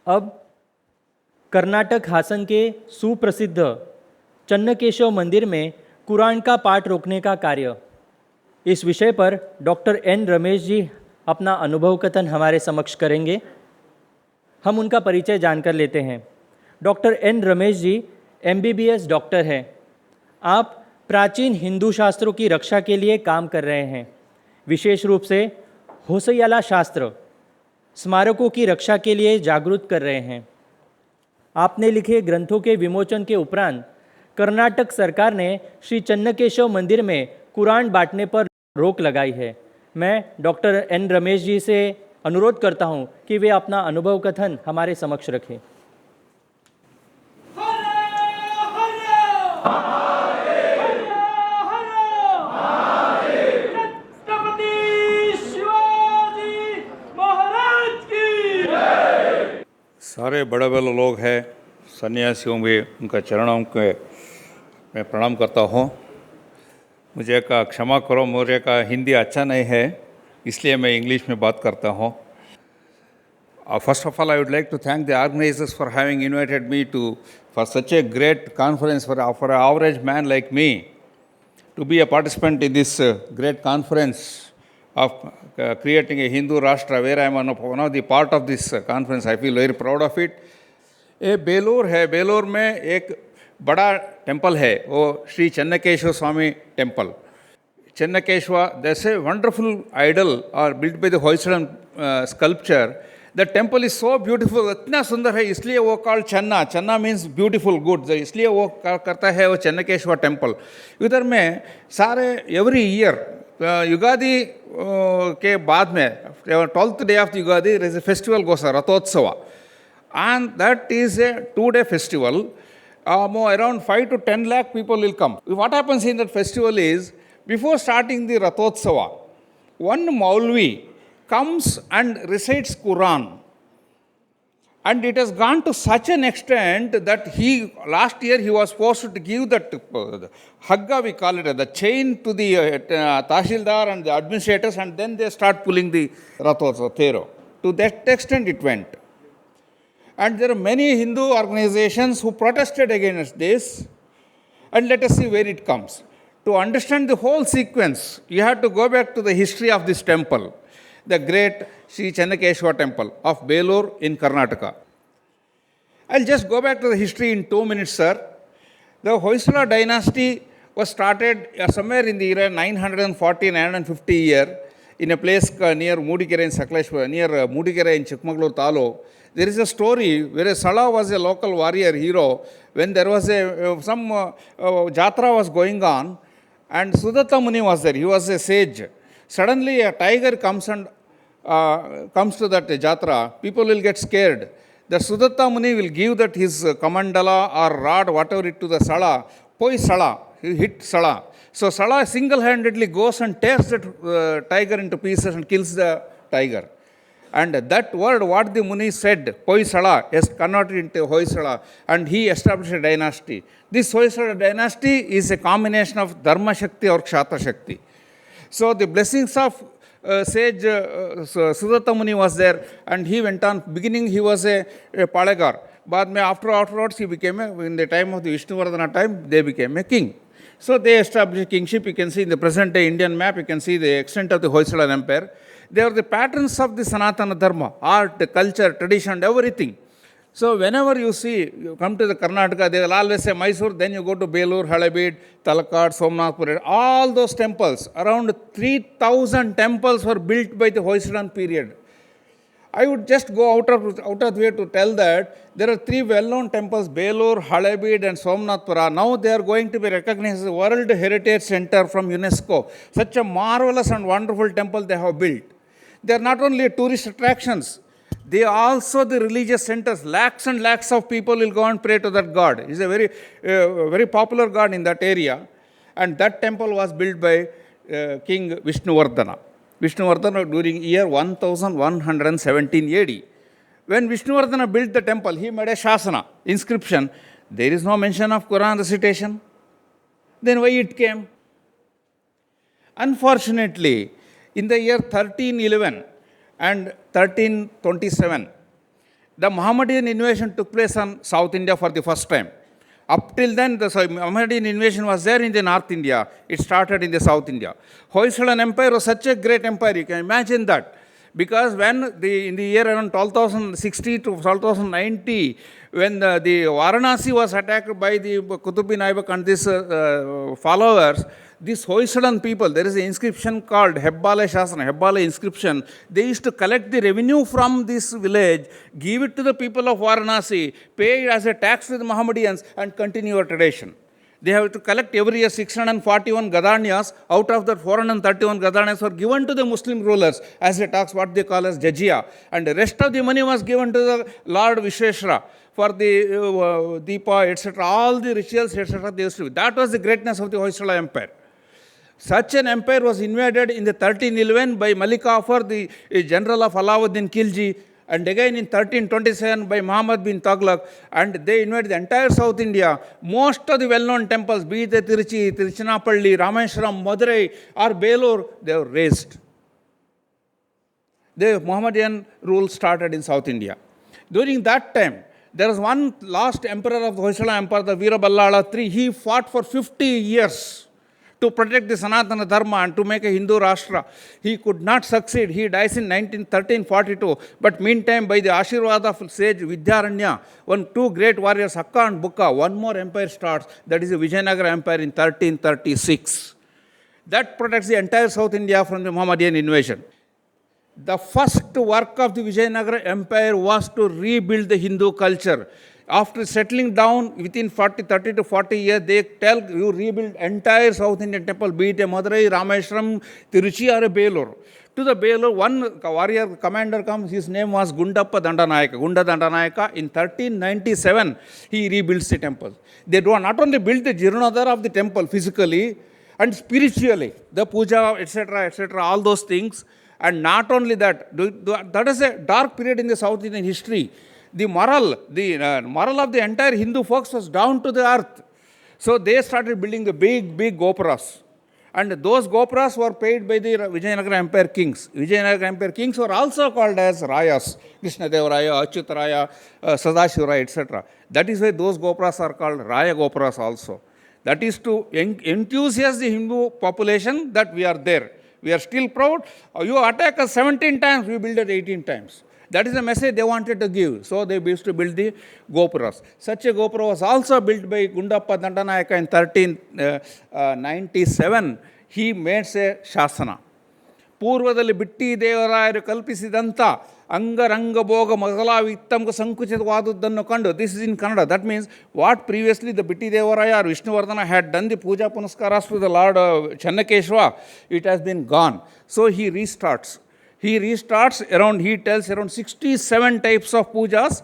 अब कर्नाटक हासन के सुप्रसिद्ध चन्नकेशव मंदिर में कुरान का पाठ रोकने का कार्य, इस विषय पर डॉक्टर एन रमेश जी अपना अनुभव कथन हमारे समक्ष करेंगे। हम उनका परिचय जानकर लेते हैं। Doctor N Ramesh ji MBBS doctor हैं। आप प्राचीन हिंदू शास्त्रों की रक्षा के लिए काम कर रहे हैं, विशेष रूप से होसैयाला शास्त्र स्मारकों की रक्षा के लिए जागरूक कर रहे हैं। आपने लिखे ग्रंथों के विमोचन के उपरांत कर्नाटक सरकार ने श्री चन्नकेशव मंदिर में कुरान बांटने पर रोक लगाई है। मैं डॉक्टर एन रमेश जी से अनुरोध करता हूं कि वे अपना अनुभव कथन हमारे समक्ष रखें। सारे बड़े बड़े लोग हैं, सन्यासियों भी उनका चरणों के मैं प्रणाम करता हूँ। मुझे का क्षमा करो, मुझे का हिंदी अच्छा नहीं है, इसलिए मैं इंग्लिश में बात करता हूँ। First of all, I would like to thank the organizers for having invited me for such a great conference for an average man like me to be a participant in this great conference of creating a Hindu Rashtra, where I am one of the part of this conference. I feel very proud of it. ये बेलूर है, बेलूर में एक बड़ा temple है, वो श्री चन्नकेशव स्वामी temple. Chennakeshwa, there's a wonderful idol or built by the Hoysalan sculpture. The temple is so beautiful, इतना सुंदर है, इसलिए वो called Channa. Channa means beautiful, good. इसलिए वो करता है वो चन्नकेश्वर टेम्पल। उधर में सारे every year युगादि के बाद में 12th day of the Yugadi, there is a festival goes, Rathotsava. And that is a 2-day festival. Around 5 to 10 lakh people will come. What happens in that festival is, before starting the Rathotsava, one Maulvi comes and recites Quran. And it has gone to such an extent that last year he was forced to give that hagga, we call it, the chain to the Tahsildar and the administrators, and then they start pulling the Rathotsava, Thero. To that extent it went. And there are many Hindu organizations who protested against this, and let us see where it comes. To understand the whole sequence, you have to go back to the history of this temple, the great Sri Channakeshwar temple of Belur in Karnataka. I'll just go back to the history in 2 minutes, sir. The Hoysala dynasty was started somewhere in the year 940, 950 year in a place near Mudikere in Sakleshwar, near Mudikere in Chikmagalur Taluk. There is a story where a Sala was a local warrior hero. When there was some jatra was going on, and Sudatta Muni was there. He was a sage. Suddenly a tiger comes and comes to that jatra. People will get scared. The Sudatta Muni will give that his kamandala or rod, whatever it, to the Sala. Poi Sala. He hit Sala. So Sala single-handedly goes and tears that tiger into pieces and kills the tiger. And that word, what the Muni said, Hoysala, is converted into Hoysala, and he established a dynasty. This Hoysala dynasty is a combination of Dharma Shakti or Kshatra Shakti. So the blessings of sage Sudatta Muni was there, and he went on. Beginning he was a Palagar. But afterwards he became, in the time of the Vishnuvardhana time, they became a king. So they established kingship. You can see in the present day Indian map, you can see the extent of the Hoysala empire. They are the patterns of the Sanatana Dharma, art, culture, tradition, everything. So whenever you come to the Karnataka, they will always say Mysore, then you go to Belur, Halabid, Talakad, Somnathpur, all those temples. Around 3,000 temples were built by the Hoysalan period. I would just go out of the way to tell that there are 3 well-known temples, Belur, Halabid and Somnathpura. Now they are going to be recognized as a World Heritage Center from UNESCO. Such a marvelous and wonderful temple they have built. They are not only tourist attractions, they are also the religious centers. Lakhs and lakhs of people will go and pray to that god. He is a very popular god in that area. And that temple was built by King Vishnuvardhana. Vishnuvardhana during year 1117 AD. When Vishnuvardhana built the temple, he made a Shasana, inscription. There is no mention of Quran recitation. Then why it came? Unfortunately, in the year 1311 and 1327, The Mohammedan invasion took place on South India for the first time. Up till then, the Mohammedan invasion was there in the North India. It started in the South India. Hoysalan Empire was such a great empire, you can imagine that. Because when in the year around 1260 to 1290, when the Varanasi was attacked by the Qutub-i Aibak and these followers, these Hoysalan people, there is an inscription called Hebbala Shasana, Hebbala inscription. They used to collect the revenue from this village, give it to the people of Varanasi, pay it as a tax to the Mohammedans, and continue a tradition. They have to collect every year 641 gadanias. Out of that, 431 gadanias were given to the Muslim rulers as a tax, what they call as jizya. And the rest of the money was given to the Lord Vishweshwara for the Deepa, etc. All the rituals, etc. They used to do. That was the greatness of the Hoysala Empire. Such an empire was invaded in the 1311 by Malik Kafur, the general of Alauddin Khilji, and again in 1327 by Muhammad bin Tughlaq, and they invaded the entire South India. Most of the well-known temples, be it the Tiruchi, Tiruchinappalli, Rameshwaram, Madurai, or Belur, they were razed. The Mohammedan rule started in South India. During that time, there was one last emperor of the Hoysala Empire, the Veeraballala III. He fought for 50 years to protect the Sanatana Dharma and to make a Hindu Rashtra. He could not succeed. He dies in 1342. But meantime, by the Ashirwad of sage Vidyaranya, two great warriors, Hakka and Bukka, one more empire starts. That is the Vijayanagara Empire in 1336. That protects the entire South India from the Mohammedan invasion. The first work of the Vijayanagara Empire was to rebuild the Hindu culture. After settling down within 30 to 40 years, they tell you rebuild entire South Indian temple, be it a Madurai, Rameshwaram, Tiruchi or a Belur. To the Belur, one warrior commander comes, his name was Gundappa Dandanayaka. Gunda Dandanayaka, in 1397, he rebuilds the temple. They do not only build the Jirnodhar of the temple physically and spiritually, the puja, etc., all those things. And not only that, that is a dark period in the South Indian history. The moral of the entire Hindu folks was down to the earth. So they started building the big gopuras. And those gopuras were paid by the Vijayanagara Empire kings. Vijayanagara Empire kings were also called as Rayas. Krishnadevaraya, Achyutaraya, Sadashivara, etc. That is why those gopuras are called Raya gopuras also. That is to enthusiast the Hindu population that we are there. We are still proud. You attack us 17 times, we build it 18 times. That is the message they wanted to give. So they used to build the gopuras. Such a gopura was also built by Gundappa Dandanayaka in 1397. He made a shasana. ಪೂರ್ವದಲ್ಲಿ ಬಿಟ್ಟಿ ದೇವರಾಯರು ಕಲ್ಪಿಸಿದಂಥ ಅಂಗರಂಗ ಭೋಗ ಮೊದಲಾಗಿ ಇತ್ತಂಗ ಸಂಕುಚಿತವಾದದ್ದನ್ನು ಕಂಡು, this is in Kannada, that means what previously the ಬಿಟ್ಟಿ Devaraya or Vishnuvardhana had done the puja punaskaras to the Lord Channakeshwara, it has been gone. So he restarts around, he tells around 67 types of pujas.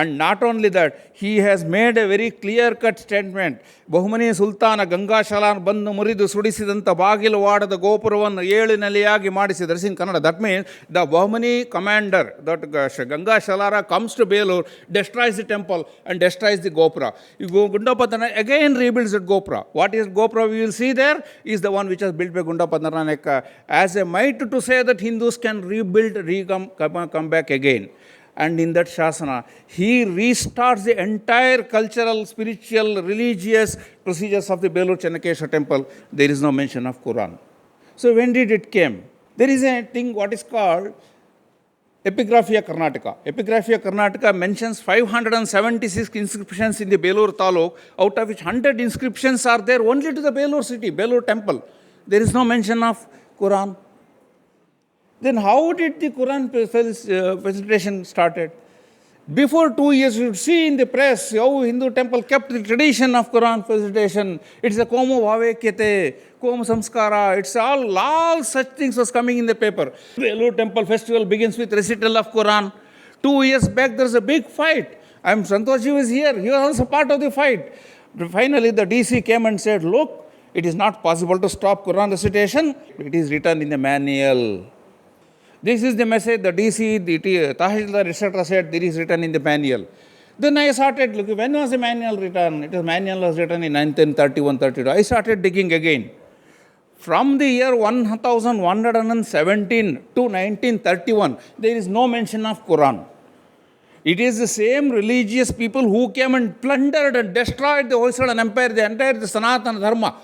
And not only that, he has made a very clear-cut statement. Bahmani ಸುಲ್ತಾನ ಗಂಗಾಶಲಾನ್ ಬಂದು ಮುರಿದು ಸುಡಿಸಿದಂಥ ಬಾಗಿಲು ವಾಡದ ಗೋಪುರವನ್ನು 7 ನೆಲೆಯಾಗಿ ಮಾಡಿಸಿದರು. ಇನ್ Kannada, that means the Bahmani commander, that Ganga Shalara comes to Belur, destroys the temple and destroys the gopura. You go Gundappa again rebuilds the gopura. What is gopura we will see there is the one which was built by Gundappa Dandanayaka as a might to say that Hindus can rebuild, come back again. And in that Shasana, he restarts the entire cultural, spiritual, religious procedures of the Belur Channakeswara temple. There is no mention of Quran. So when did it came? There is a thing what is called Epigraphia Karnataka. Epigraphia Karnataka mentions 576 inscriptions in the Belur Taluk, out of which 100 inscriptions are there only to the Belur city, Belur temple. There is no mention of Quran. Then how did the Quran facilitation started? Before 2 years, you see in the press how Hindu temple kept the tradition of Quran facilitation. It's a Komo Bhavekyate, Komo Samskara. It's all such things was coming in the paper. The Belur temple festival begins with recital of Quran. 2 years back, there's a big fight. Santoshi was here. He was also part of the fight. Finally, the DC came and said, look, it is not possible to stop Quran recitation. It is written in the manual. This is the message the DC, the Tahsildar, etc. said, there is written in the manual. Then I started looking, when was the manual written? Manual was written in 1931-32. I started digging again. From the year 1117 to 1931, there is no mention of Quran. It is the same religious people who came and plundered and destroyed the Hoysalan Empire, the entire Sanatana Dharma.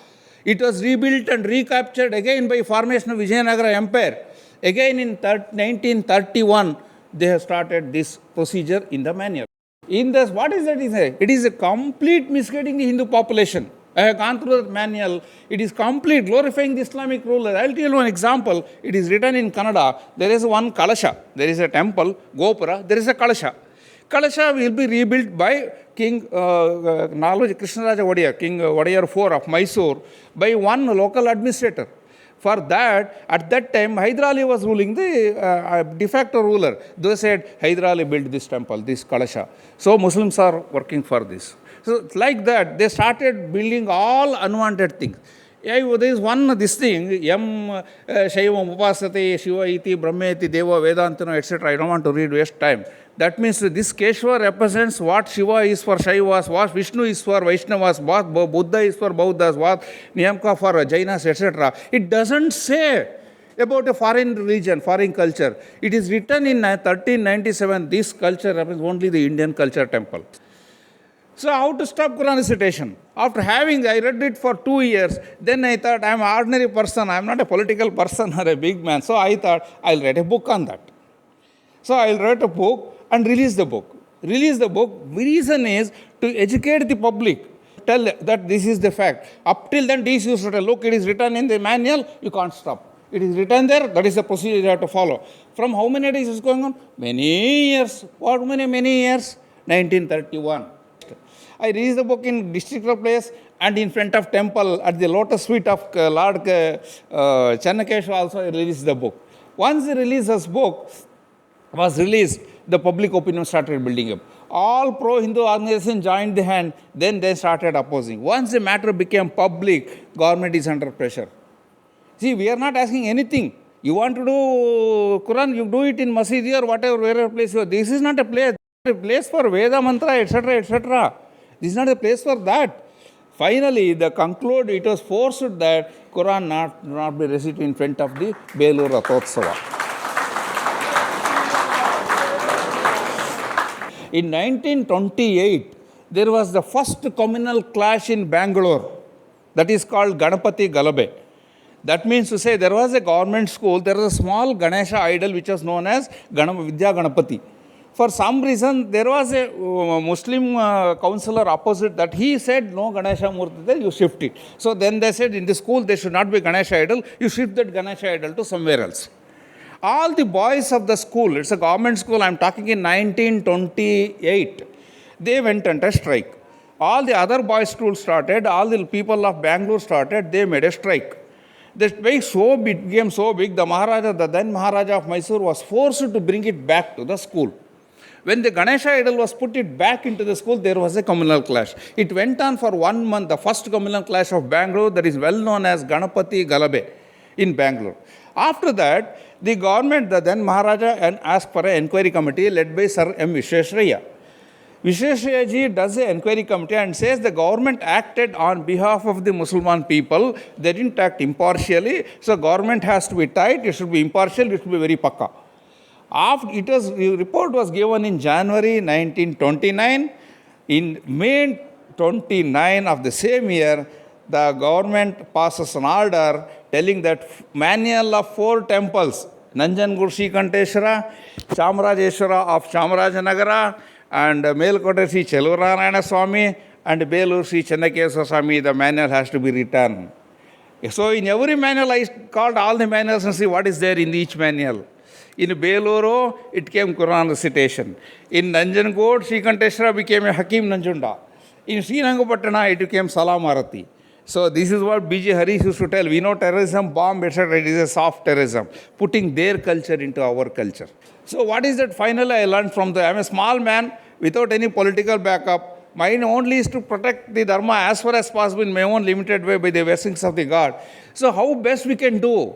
It was rebuilt and recaptured again by formation of Vijayanagara Empire. Again in 1931, they have started this procedure in the manual. In this, what is that? It is a complete misguiding the Hindu population. I have gone through that manual. It is complete glorifying the Islamic ruler. I'll tell you one example. It is written in Kannada. There is one Kalasha. There is a temple, Gopura. There is a Kalasha. Kalasha will be rebuilt by King Naloji Krishnaraja Wadiyar, King Wadiyar IV of Mysore, by one local administrator. For that, at that time, Hyder Ali was ruling, the de facto ruler. They said, Hyder Ali built this temple, this Kalasha. So Muslims are working for this. So like that, they started building all unwanted things. There is one, this thing, Yam Shaivam Upasate, Shiva Iti, Brahmeti, Deva, Vedantana, etc. I don't want to read, waste time. That means this Keshava represents what Shiva is for Shaivas, what Vishnu is for Vaishnavas, what Buddha is for Bauddhas, what Niyamka for Jainas, etc. It doesn't say about a foreign religion, foreign culture. It is written in 1397, this culture represents only the Indian culture temple. So how to stop Quran recitation? After I read it for 2 years, then I thought, I'm an ordinary person, I'm not a political person or a big man. So I thought, I'll write a book on that. So I'll write a book and release the book. Release the book. The reason is to educate the public. Tell that this is the fact. Up till then, this used to tell, look, it is written in the manual, you can't stop. It is written there, that is the procedure you have to follow. From how many days is going on? Many years. What many years? 1931. I released the book in district place and in front of temple at the lotus feet of Lord Channakesha also I released the book. Once the release of this book was released, the public opinion started building up. All pro-Hindu organizations joined the hand, then they started opposing. Once the matter became public, government is under pressure. See, we are not asking anything. You want to do Quran, you do it in Masjid or whatever, wherever place you are. This is not a place for Veda mantra, etc., etc. This is not a place for that. Finally, the conclude, it was forced that Quran not be recited in front of the Belur Rathotsava. In 1928, there was the first communal clash in Bangalore. That is called Ganapati Galabe. That means to say there was a government school, there was a small Ganesha idol which was known as Vidya Ganapati. For some reason, there was a Muslim counselor opposite that he said, no Ganesha Murti there, you shift it. So then they said, in the school, there should not be Ganesha idol, you shift that Ganesha idol to somewhere else. All the boys of the school, it's a government school, I'm talking in 1928, they went under strike. All the other boys' schools started, all the people of Bangalore started, they made a strike. The strike became so big, the then Maharaja of Mysore was forced to bring it back to the school. When the Ganesha idol was put it back into the school, there was a communal clash. It went on for 1 month, the first communal clash of Bangalore that is well known as Ganapati Galabe in Bangalore. After that, the government, the then Maharaja, asked for an inquiry committee led by Sir M. Vishwesvaraya. Vishwesvaraya ji does an inquiry committee and says the government acted on behalf of the Muslim people. They didn't act impartially. So government has to be tight, it should be impartial, it should be very pakka. The report was given in January 1929. In May 29 of the same year, the government passes an order telling that manual of 4 temples, Nanjangud Srikanteshwara, Chamarajeshwara of Chamarajanagara, and Melkote Sri Chelurarayana Swami, and Belur Sri Channakeswara Swami, the manual has to be written. So in every manual, I called all the manuals and see what is there in each manual. In Beluru, it came Quran recitation. In Nanjangud, Srikanteshwara became a Hakim Nanjunda. In Srirangapatna, it became Salam Arati. So this is what B.J. Harish used to tell. We know terrorism, bomb, etc. It is a soft terrorism, putting their culture into our culture. So what is that finally I learned from I'm a small man without any political backup. Mine only is to protect the Dharma as far as possible in my own limited way by the blessings of the God. So how best we can do?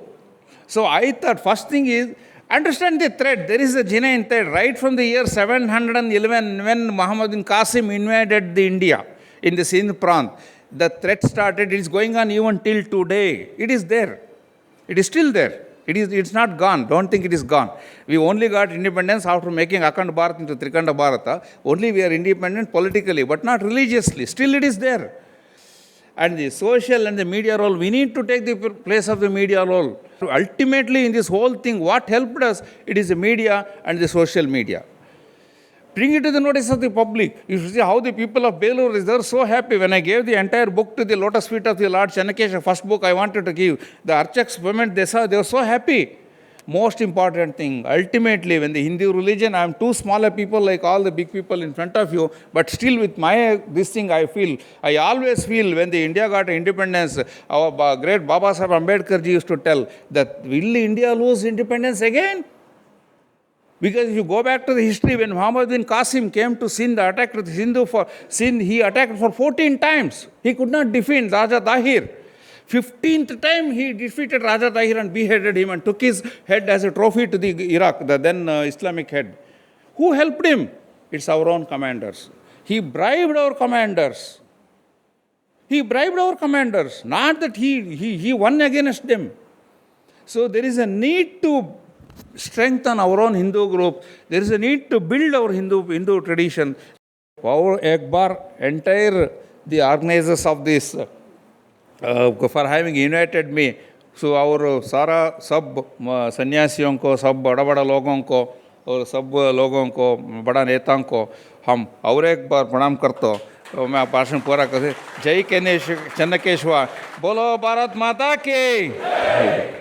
So I thought first thing is, understand the thread. There is a genuine thread. Right from the year 711, when Muhammad bin Qasim invaded the India in the Sindh Prant, the threat started. It is going on even till today. It is there. It is still there. It's not gone. Don't think it is gone. We only got independence after making Akhand Bharat into Trikanda Bharata. Only we are independent politically, but not religiously. Still it is there. And the social and the media role, we need to take the place of the media role. Ultimately, in this whole thing, what helped us, it is the media and the social media. Bring it to the notice of the public. You should see how the people of Belur, they are so happy. When I gave the entire book to the Lotus Feet of the Lord Chanakesha, first book I wanted to give, the Archaks women, they were so happy. Most important thing, ultimately, when the Hindu religion, I am two smaller people like all the big people in front of you, but still with this thing I always feel when the India got independence, our great Baba Sahib Ambedkar ji used to tell that will India lose independence again? Because if you go back to the history, when Muhammad bin Qasim came to Sindh, attacked Hindu for Sindh, he attacked for 14 times. He could not defeat Raja Tahir. 15th time he defeated Raja Tahir and beheaded him and took his head as a trophy to the Iraq, the then Islamic head. Who helped him? It's our own commanders. He bribed our commanders. Not that he won against them. So there is a need to strengthen our own Hindu group. There is a need to build our Hindu tradition. Our Ekbar, entire the organizers of this, for having invited me. So our सारा सब सन्यासियों को, सब बड़ा लोगों को और सब लोगों को, बड़ा नेताओं को हम और एक बार प्रणाम करते हो. तो मैं भाषण पूरा कर जय चन्नकेश्वर, बोलो भारत माता की.